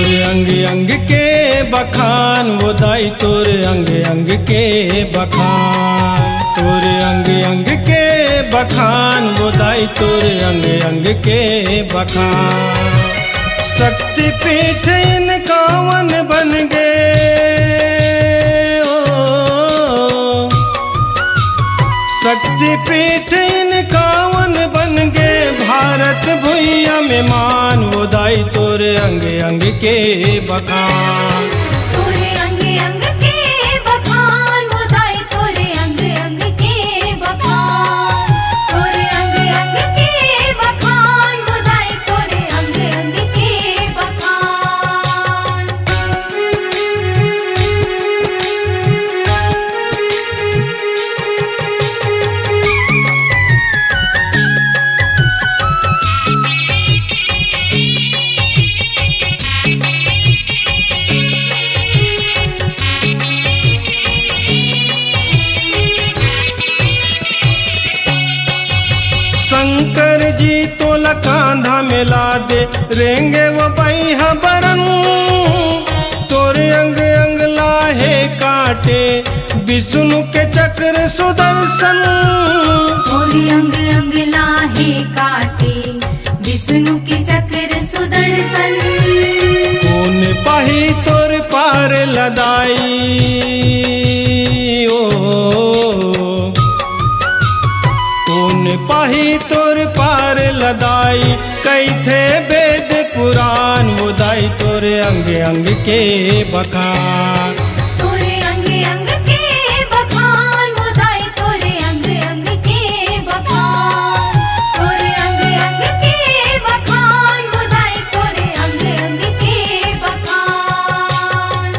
तोरे अंग अंग के बखान वो दाई तोरे अंग अंग के बखान, तोरे अंग अंग के बखान वो दाई तोरे अंग अंग के बखान। शक्ति पीठ इन कावन बन गए ओ, शक्ति पीठ इन कावन बन गए। भारत भुइया में मान वो दाई तोरे अंग अंग के बखान, तोरे अंग अंग के बखान वो दाई तोरे अंग अंग के बखान, तोरे अंग अंग के बखान वो दाई तोरे अंग अंग के बखान। शंकर जी तोला कांधा में ला दे रेंगे वो बैहा बरन। तोरे अंग अंग लाहे काटे विष्णु के चक्र सुदर्शन, तोरे अंग अंग लाहे काटे विष्णु के चक्र सुदर्शन। कौन पाही तोर पार लदाई ओ, कौन पाही तोर पार लदाई। कई थे वेद पुराण वो दाई तोरे अंग अंग के बखान, तोरे अंग अंग के बखान वो दाई तोरे अंग अंग के बखान, तोरे अंग अंग के बखान वो दाई तोरे अंग अंग के बखान।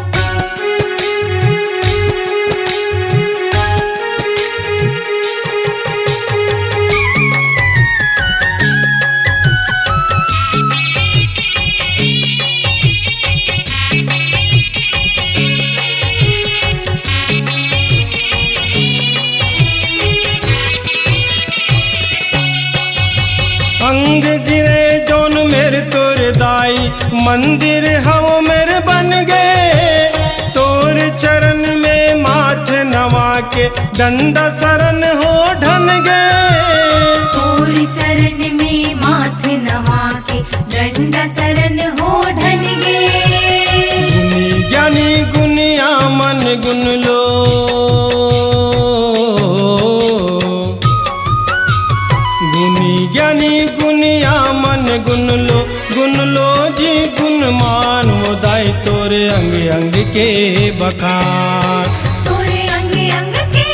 अंग गिरे जोन मेरे तोरे दाई मंदिर हव मेरे बन गए। तोर चरण में माथ नवा के डंडा शरण हो ढन गए। तोरे चरण में माथ नवा के दंड शरण हो ढन गे। गुनी ज्ञानी गुनिया मन गुन लो, गुनी ज्ञानी गुनिया मन गुन लो जी गुण मान वो दाई तोरे अंग अंग के बखान, तोरे अंग अंग के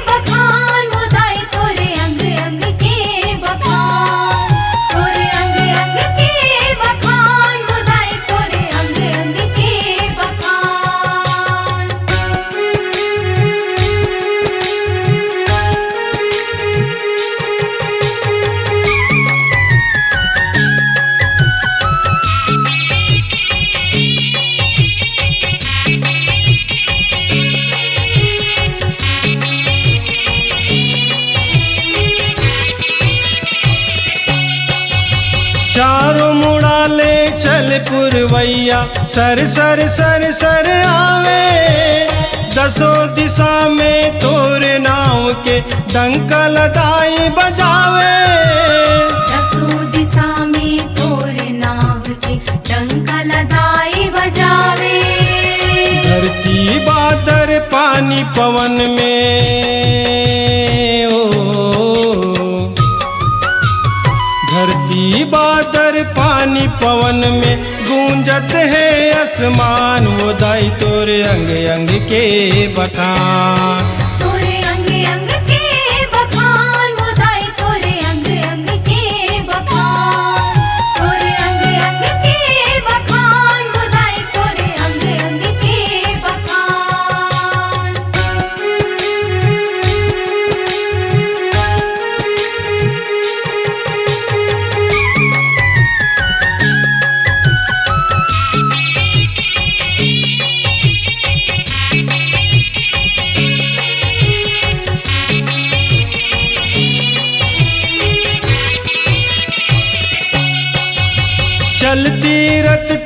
बखान वो दाई तोरे अंग अंग के बखान, तोरे अंग अंग के बखान वो दाई तोरे अंग अंग के बखान। चारों मुड़ा ले चल पुरवैया सर सर सर सर आवे। दसों दिशा में तोरे नाव के डंका लदाई बजावे। दसों दिशा में तोरे नाव के डंका लदाई बजावे। धरती बादर पानी पवन में ओ, धरती बादर पानी पवन में गूंजत है आसमान वो दाई तोरे अंग अंग के बखान, तोरे अंग अंग के बखान वो दाई तोरे अंग अंग के बखान, तोरे अंग अंग के बखान वो दाई तोरे अंग अंग के बखान।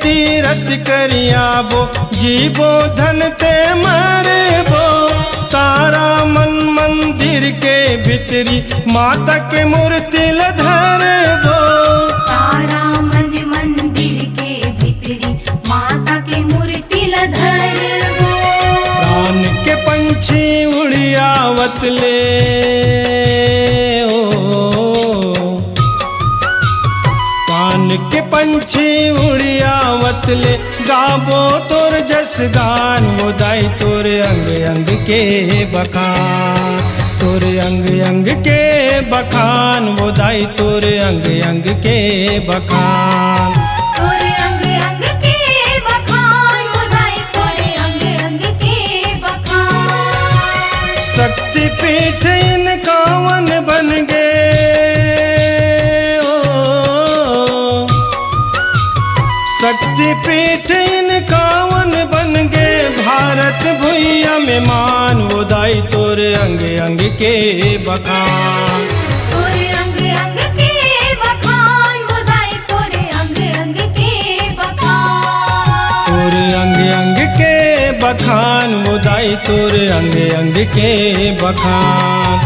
तीरथ करियाबो जीवो धन ते मरबो तारा मन मंदिर के भीतरी माता के मूर्ति धरबो तारा मन मंदिर के भीतरी माता के मूर्ति धरबो प्राण के पंछी उड़ियावत ले प्राण के पंछी उड़ियावत ले गाबो तोर जस गान मोदाई तोरे अंग अंग के बखान तोरे अंग अंग के बखान मोदाई तोरे अंग अंग के बखान तोरे अंग अंग के बखान मोदाई तोरे अंग अंग के बखान शक्ति पीठ इन कावन बन गए शक्ति पीठ इन कावन बन गए भारत भुइया में मान उदाई तोरे अंग अंग के बखान तोरे अंग अंग के बखान मोदाई तोरे अंग अंग के बखान तोरे अंग अंग के बखान उदाई तोरे अंग अंग के बखान